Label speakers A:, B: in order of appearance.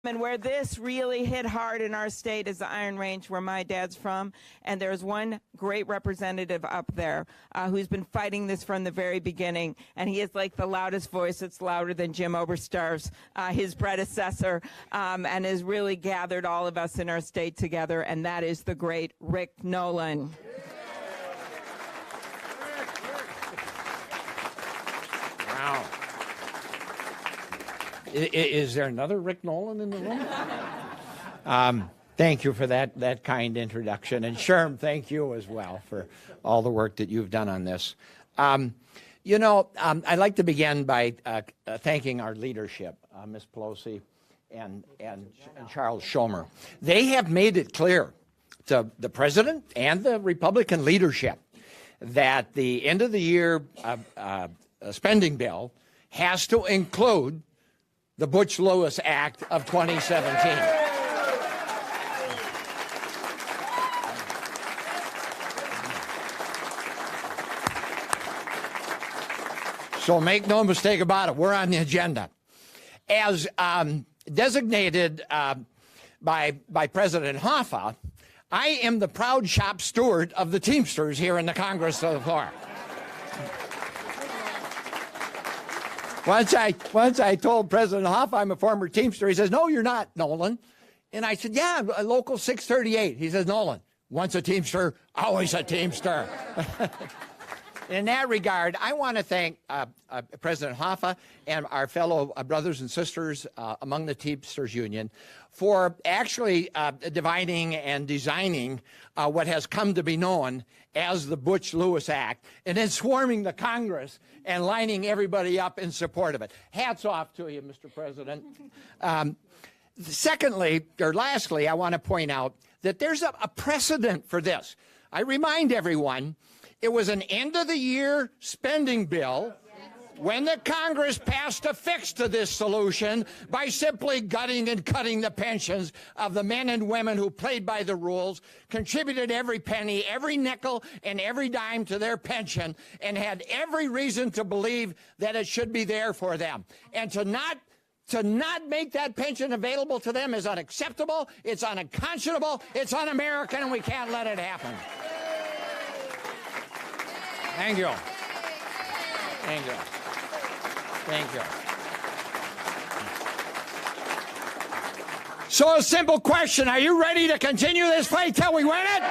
A: And where this really hit hard in our state is the Iron Range, where my dad's from. And there's one great representative up there who's been fighting this from the very beginning. And he is like the loudest voice. It's louder than Jim Oberstar's, his predecessor, and has really gathered all of us in our state together. And that is the great Rick Nolan.
B: Wow. Is there another Rick Nolan in the room? Thank you for that kind introduction. And Sherm, thank you as well for all the work that you've done on this. I'd like to begin by thanking our leadership, Ms. Pelosi and Charles Schumer. They have made it clear to the president and the Republican leadership that the end of the year spending bill has to include the Butch-Lewis Act of 2017. So make no mistake about it, we're on the agenda. As designated by President Hoffa, I am the proud shop steward of the Teamsters here in the Congress of the floor. Once I told President Hoffa I'm a former Teamster, he says, "No, you're not, Nolan." And I said, "Yeah, local 638. He says, "Nolan, once a Teamster, always a Teamster." In that regard, I want to thank President Hoffa and our fellow brothers and sisters among the Teamsters Union for actually dividing and designing what has come to be known as the Butch-Lewis Act, and then swarming the Congress and lining everybody up in support of it. Hats off to you, Mr. President. Lastly, I want to point out that there's a precedent for this. I remind everyone, it was an end-of-the-year spending bill when the Congress passed a fix to this solution by simply gutting and cutting the pensions of the men and women who played by the rules, contributed every penny, every nickel, and every dime to their pension, and had every reason to believe that it should be there for them. And to not make that pension available to them is unacceptable, it's unconscionable, it's un-American, and we can't let it happen. Thank you. Thank you. Thank you. So a simple question. Are you ready to continue this fight till we win it?